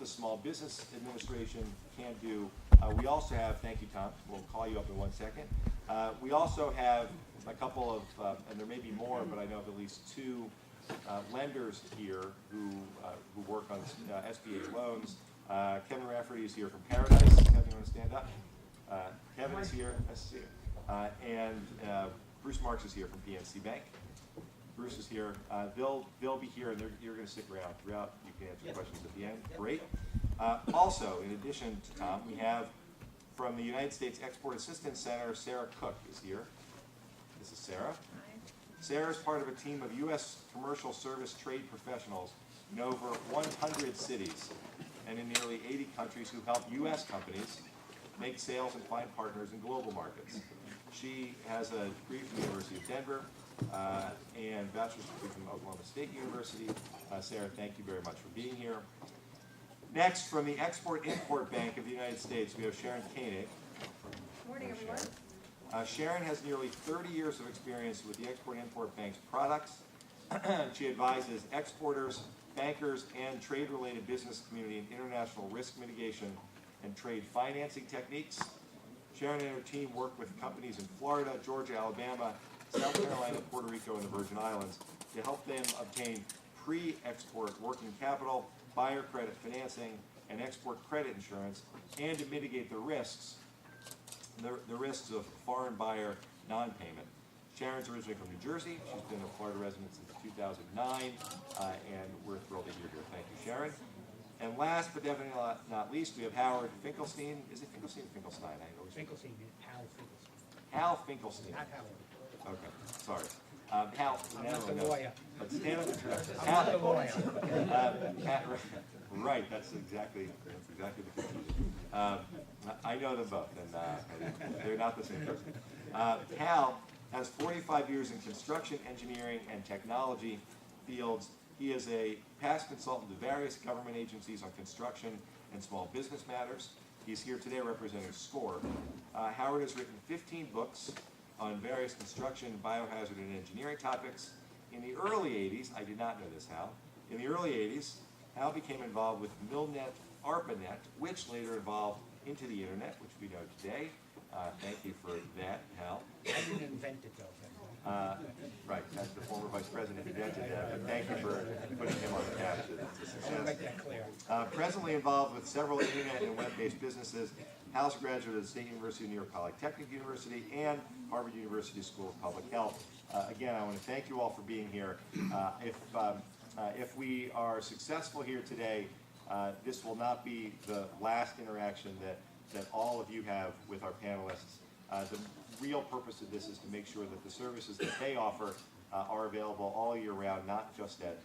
Small Business Administration can do. We also have, thank you, Tom, we'll call you up in 1 second. We also have a couple of, and there may be more, but I know of at least 2 lenders here who work on SBA loans. Kevin Rafferty is here from Paradise. Kevin, you want to stand up? Kevin is here. Nice to see you. And Bruce Marks is here from PNC Bank. Bruce is here. They'll be here, and you're going to stick around throughout. You can answer questions at the end. Great. Also, in addition to Tom, we have from the United States Export Assistance Center, Sarah Cook is here. This is Sarah. Sarah is part of a team of U.S. commercial service trade professionals in over 100 cities and in nearly 80 countries who help U.S. companies make sales and find partners in global markets. She has a degree from the University of Denver and bachelor's degree from Oklahoma State University. Sarah, thank you very much for being here. Next, from the Export-Import Bank of the United States, we have Sharon Koenig. Good morning, everyone. Sharon has nearly 30 years of experience with the Export-Import Bank's products. She advises exporters, bankers, and trade-related business community in international risk mitigation and trade financing techniques. Sharon and her team work with companies in Florida, Georgia, Alabama, South Carolina, Puerto Rico, and the Virgin Islands to help them obtain pre-export working capital, buyer credit financing, and export credit insurance, and to mitigate the risks of foreign buyer non-payment. Sharon's originally from New Jersey. She's been a Florida resident since 2009, and we're thrilled that you're here. Thank you, Sharon. And last but definitely not least, we have Howard Finkelstein. Is it Finkelstein or Finkelstein? Finkelstein, Hal Finkelstein. Hal Finkelstein. Not Howard. Okay, sorry. Hal, I'm not the lawyer. Let's stand up and introduction. I'm not the lawyer. Right, that's exactly the confusion. I know them both, and they're not the same person. Hal has 45 years in construction, engineering, and technology fields. He is a past consultant to various government agencies on construction and small business matters. He's here today representing SCORE. Howard has written 15 books on various construction, biohazard, and engineering topics. In the early 80s, I did not know this, Hal. In the early 80s, Hal became involved with Milnet ARPANET, which later evolved into the internet, which we know today. Thank you for that, Hal. I didn't invent it, though. Right, that's the former vice president who invented that, but thank you for putting him on the couch. It's a I want to make success. that clear. Presently involved with several internet and web-based businesses. Hal's a graduate of the State University of New York Polytechnic University and Harvard University School of Public Health. Again, I want to thank you all for being here. If we are successful here today, this will not be the last interaction that all of you have with our panelists. The real purpose of this is to make sure that the services that they offer are available all year round, not just at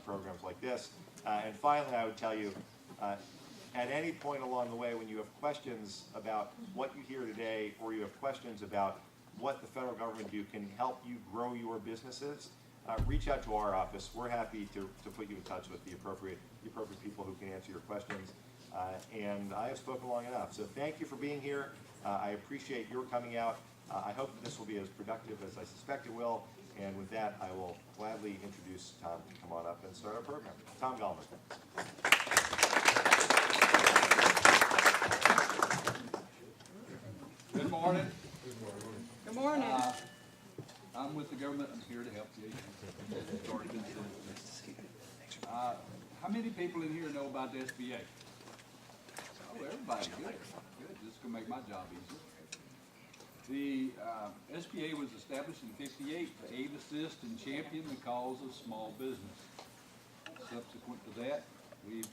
programs like this. And finally, I would tell you, at any point along the way when you have questions about what you hear today, or you have questions about what the federal government can help you grow your businesses, reach out to our office. We're happy to put you in touch with the appropriate people who can answer your questions. And I have spoken long enough. So thank you for being here. I appreciate your coming out. I hope that this will be as productive as I suspect it will. And with that, I will gladly introduce Tom to come on up and start our program. Tom Gallman. Good morning. Good morning. I'm with the government. I'm here to help you. How many people in here know about the SBA? Oh, everybody. Good. Good. This is going to make my job easier. The SBA was established in '58 to aid, assist, and champion the cause of small business. Subsequent to that, we've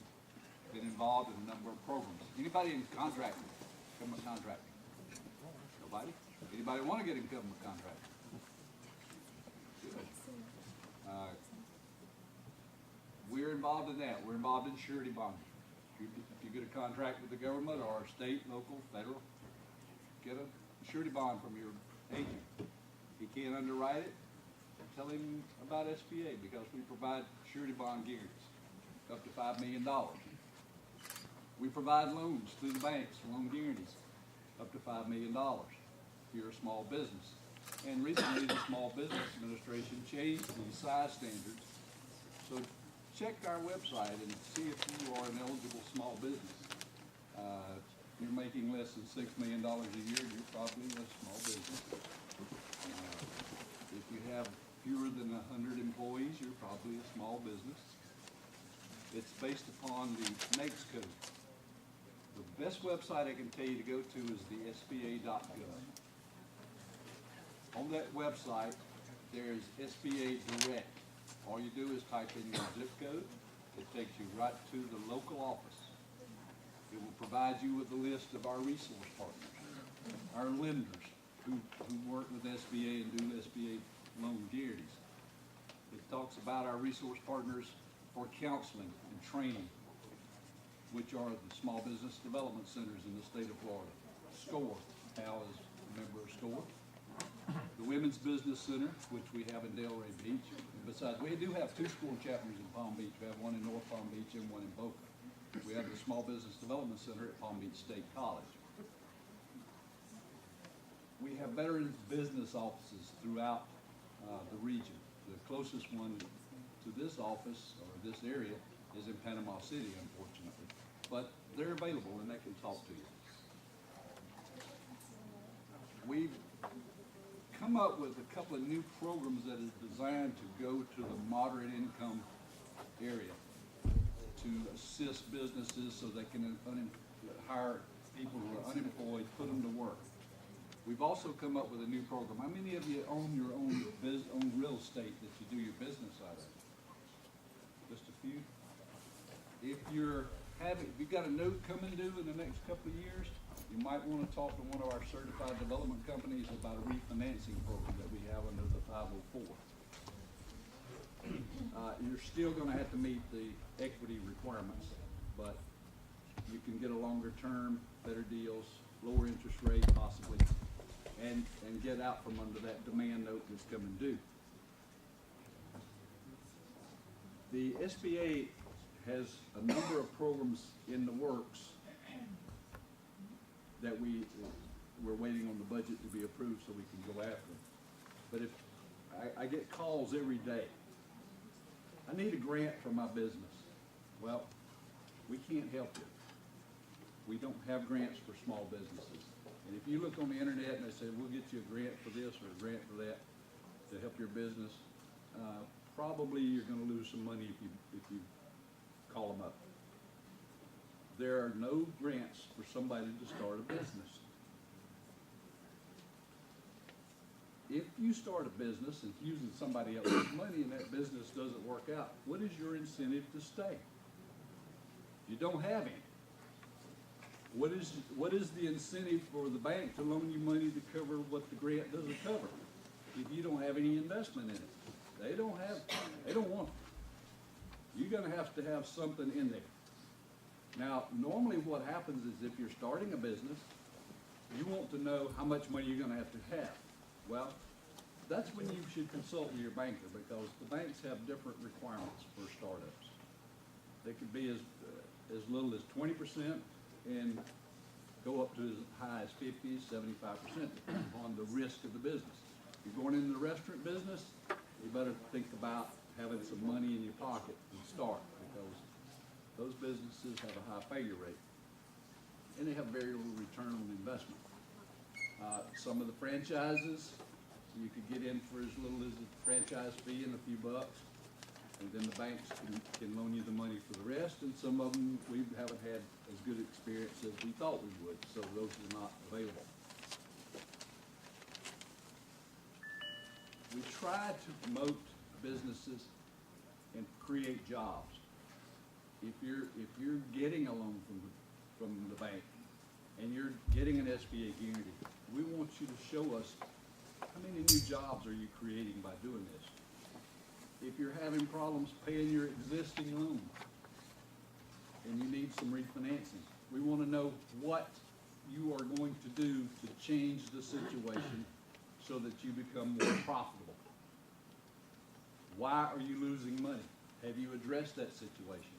been involved in a number of programs. Anybody in contracting, government contracting? Nobody? Anybody want to get in government contracting? Good. We're involved in that. We're involved in surety bonding. If you get a contract with the government or state, local, federal, get a surety bond from your agent. If he can't underwrite it, tell him about SBA, because we provide surety bond guarantees up to $5 million. We provide loans through the banks, loan guarantees up to $5 million if you're a small business. And recently the Small Business Administration changed the size standards. So check our website and see if you are an eligible small you're making less than $6 million a year, you're probably a small business. If you have fewer than 100 employees, you're probably a small business. It's based upon the NAICS code. The best website I can tell you to go to is the SBA.gov. On that website, there's SBA Direct. All you do is type in your zip code. It takes you right to the local office. It will provide you with a list of our resource partners, our lenders who work with SBA and do SBA loan guarantees. It talks about our resource partners for counseling and training, which are the small business development centers in the state of Florida. SCORE, Al is a member of SCORE. The Women's Business Center, which we have in Delray Beach. And besides, we do have 2 school chapters in Palm Beach. We have one in North Palm Beach and one in Boca. We have the Small Business Development Center at Palm Beach State College. We have veterans business offices throughout the region. The closest one to this office or this area is in Panama City, unfortunately. But they're available and they can talk to you. We've come up with a couple of new programs that is designed to go to the moderate income area to assist businesses so they can hire people who are unemployed, put them to work. We've also come up with a new program. How many of you own your own real estate that you do your business out of? Just a few? If you've got a note coming due in the next couple of years, you might want to talk to one of our certified development companies about a refinancing program that we have under the 504. You're still going to have to meet the equity requirements, but you can get a longer term, better deals, lower interest rate possibly, and get out from under that demand note that's coming due. The SBA has a number of programs in the works that we're waiting on the budget to be approved so we can go after them. But if I get calls every day, I need a grant for my business. Well, we can't help you. We don't have grants for small businesses. And if you look on the internet and they say, we'll get you a grant for this or a grant for that to help your business, probably you're going to lose some money if you call them up. There are no grants for somebody to start a business. If you start a business and using somebody else's money and that business doesn't work out, what is your incentive to stay? You don't have any. What is the incentive for the bank to loan you money to cover what the grant doesn't cover if you don't have any investment in it? They don't want it. You're going to have something in there. Now, normally what happens is if you're starting a business, you want to know how much money you're going to have. Well, that's when you should consult with your banker, because the banks have different requirements for startups. They could be as little as 20% and go up to as high as 50, 75%, depending on the risk of the business. If you're going into the restaurant business, you better think about having some money in your pocket and start, because those businesses have a high failure rate and they have very little return on investment. Some of the franchises, you could get in for as little as a franchise fee and a few bucks, and then the banks can loan you the money for the rest, and some of them we haven't had as good experience as we thought we would, so those are not available. We try to promote businesses and create jobs. If you're getting a loan from the bank and you're getting an SBA guarantee, we want you to show us how many new jobs are you creating by doing this. If you're having problems paying your existing loan and you need some refinancing, we want to know what you are going to do to change the situation so that you become more profitable. Why are you losing money? Have you addressed that situation?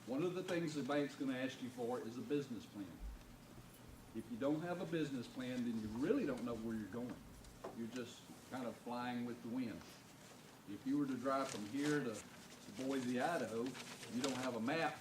One of the things the bank's going to ask you for is a business plan. If you don't have a business plan, then you really don't know where you're going. You're just kind of flying with the wind. If you were to drive from here to Boise, Idaho, you don't have a map,